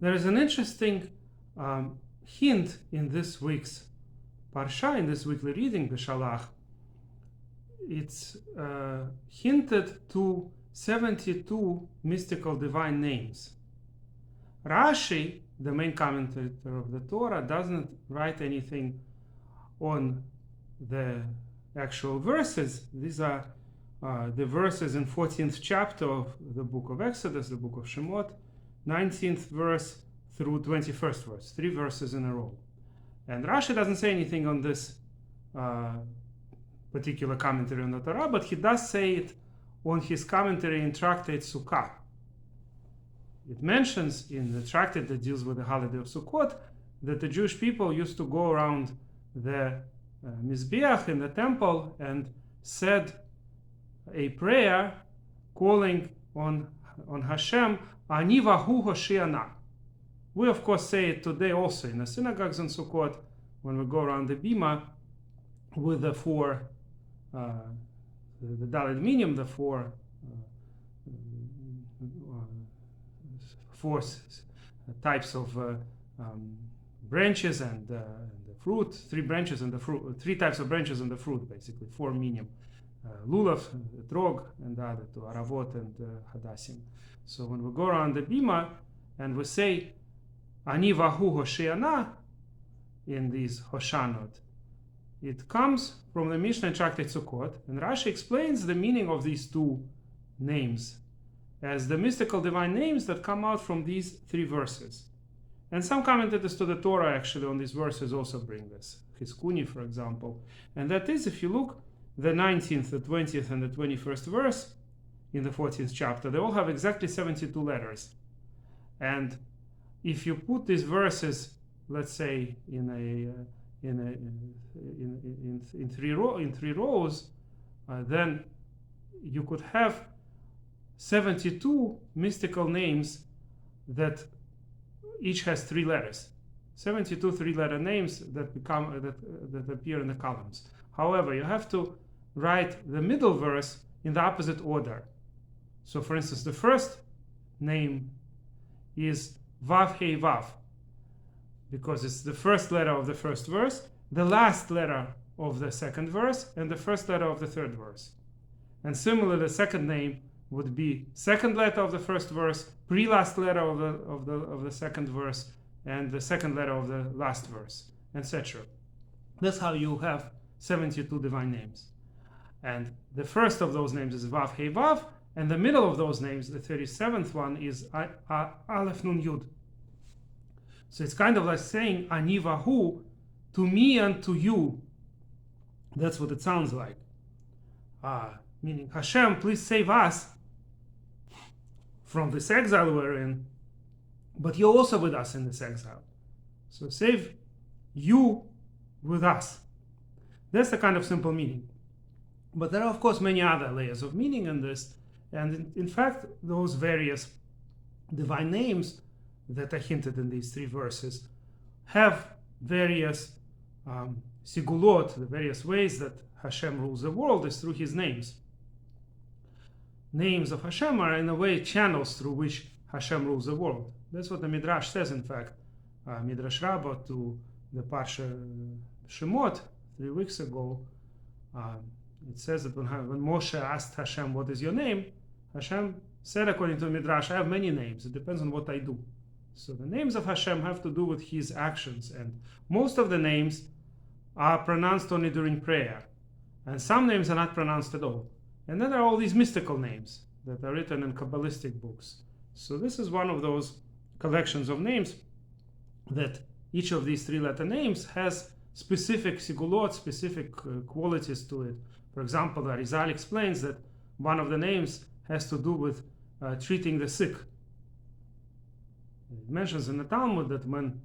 There is an interesting hint in this week's Parsha, in this weekly reading, Beshalach. It's hinted to 72 mystical divine names. Rashi, the main commentator of the Torah, doesn't write anything on the actual verses. These are the verses in 14th chapter of the book of Exodus, the book of Shemot, 19th verse through 21st verse, 3 verses in a row. And Rashi doesn't say anything on this particular commentary on the Torah, but he does say it on his commentary in Tractate Sukkah. It mentions in the tractate that deals with the holiday of Sukkot that the Jewish people used to go around the Mizbeach in the temple and said a prayer calling on Hashem, Ani vahu Hoshiana. We of course say it today also in the synagogues in Sukkot when we go around the bima with the four, the Dalet Minim, the four types of branches and the fruit, 3 branches and the fruit, 3 types of branches and the fruit, basically 4 minim, lulav, etrog, and the other 2, aravot and hadassim. So when we go around the bima and we say ani vahu hoshiana in these hoshanot, it comes from the Mishnah in Tractate Sukkot, and Rashi explains the meaning of these 2 names as the mystical divine names that come out from these 3 verses. And some commentators to the Torah actually on these verses also bring this. Hizkuni, for example. And that is, if you look, the 19th, the 20th, and the 21st verse in the 14th chapter, they all have exactly 72 letters. And if you put these verses, let's say, in 3 rows, then you could have 72 mystical names that each has 3 letters. 72 3-letter names that appear in the columns. However, you have to write the middle verse in the opposite order. So, for instance, the first name is Vav Hei Vav, because it's the first letter of the first verse, the last letter of the second verse, and the first letter of the third verse. And similarly, the second name would be second letter of the first verse, pre-last letter of the second verse, and the second letter of the last verse, etc. That's how you have 72 divine names. And the first of those names is Vav Hei Vav, and the middle of those names, the 37th one, is Aleph Nun Yud. So it's kind of like saying Ani Vahu, to me and to you. That's what it sounds like. Meaning, Hashem, please save us from this exile we're in, but you're also with us in this exile. So save you with us. That's the kind of simple meaning. But there are, of course, many other layers of meaning in this. And in fact, those various divine names that are hinted in these 3 verses have various sigulot, the various ways that Hashem rules the world is through his names. Names of Hashem are in a way channels through which Hashem rules the world. That's what the Midrash says, in fact. Midrash Rabbah to the Parshat Shemot 3 weeks ago, it says that when Moshe asked Hashem, what is your name? Hashem said, according to the Midrash, I have many names. It depends on what I do. So the names of Hashem have to do with his actions. And most of the names are pronounced only during prayer. And some names are not pronounced at all. And then there are all these mystical names that are written in Kabbalistic books. So this is one of those collections of names that each of these 3-letter names has specific sigulot, specific qualities to it. For example, the Arizal explains that one of the names has to do with treating the sick. It mentions in the Talmud that when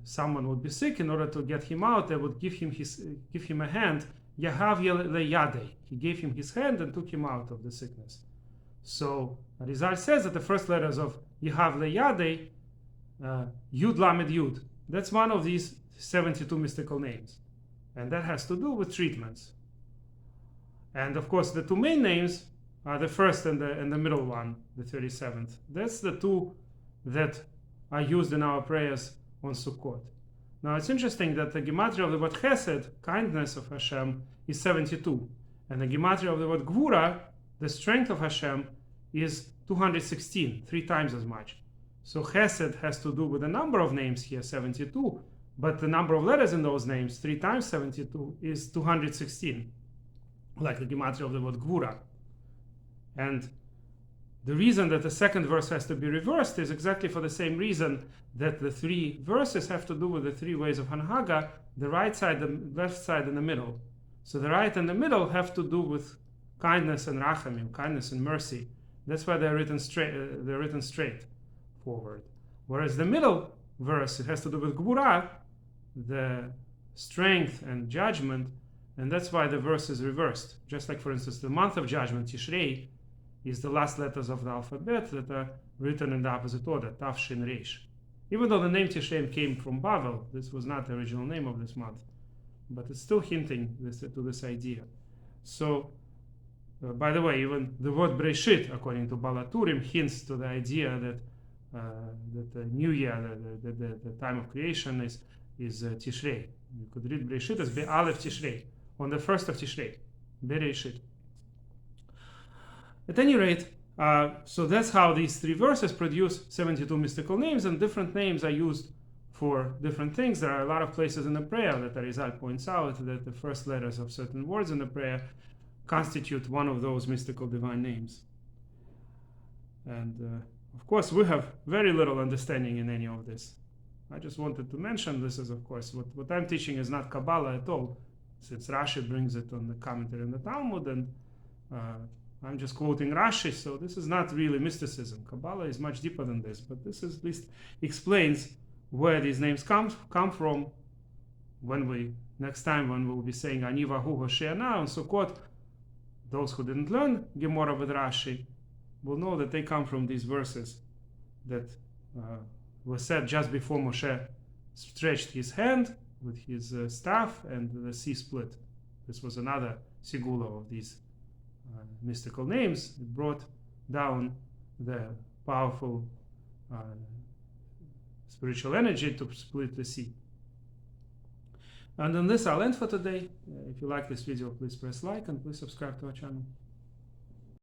someone would be sick, in order to get him out, they would give him a hand. Yahav leyadei. He gave him his hand and took him out of the sickness. So Arizal says that the first letters of Yahav leyadei, Yud Lamed Yud. That's one of these 72 mystical names, and that has to do with treatments. And of course, the 2 main names are the first and the middle one, the 37th. That's the 2 that are used in our prayers on Sukkot. Now it's interesting that the gematria of the word chesed, kindness of Hashem, is 72. And the gematria of the word gvura, the strength of Hashem, is 216, 3 times as much. So chesed has to do with the number of names here, 72, but the number of letters in those names, 3 times 72, is 216, like the gematria of the word gvura. And the reason that the second verse has to be reversed is exactly for the same reason that the 3 verses have to do with the 3 ways of Hanhaga, the right side, the left side, and the middle. So the right and the middle have to do with kindness and rachamim, kindness and mercy. That's why they're written straight forward. Whereas the middle verse, it has to do with gvura, the strength and judgment, and that's why the verse is reversed. Just like, for instance, the month of judgment, Tishrei, is the last letters of the alphabet that are written in the opposite order, Tav Shin Reish. Even though the name Tishrei came from Bavel, this was not the original name of this month, but it's still hinting to this idea. So, by the way, even the word Breshit, according to Balaturim, hints to the idea that the new year, the time of creation, is Tishrei. You could read Breshit as Be'alef Tishrei, on the 1st of Tishrei, Bereshit. At any rate, so that's how these 3 verses produce 72 mystical names, and different names are used for different things. There are a lot of places in the prayer that Arizal points out that the first letters of certain words in the prayer constitute one of those mystical divine names. And of course, we have very little understanding in any of this. I just wanted to mention this is, of course, what I'm teaching is not Kabbalah at all, since Rashi brings it on the commentary in the Talmud, and I'm just quoting Rashi, so this is not really mysticism. Kabbalah is much deeper than this, but this is, at least explains where these names come from. Next time when we'll be saying Ani Vahu Hosheana on Sukkot, those who didn't learn Gemara with Rashi will know that they come from these verses that were said just before Moshe stretched his hand with his staff and the sea split. This was another sigula of these mystical names. It brought down the powerful spiritual energy to split the sea. And on this I'll end for today. If you like this video, please press like and please subscribe to our channel.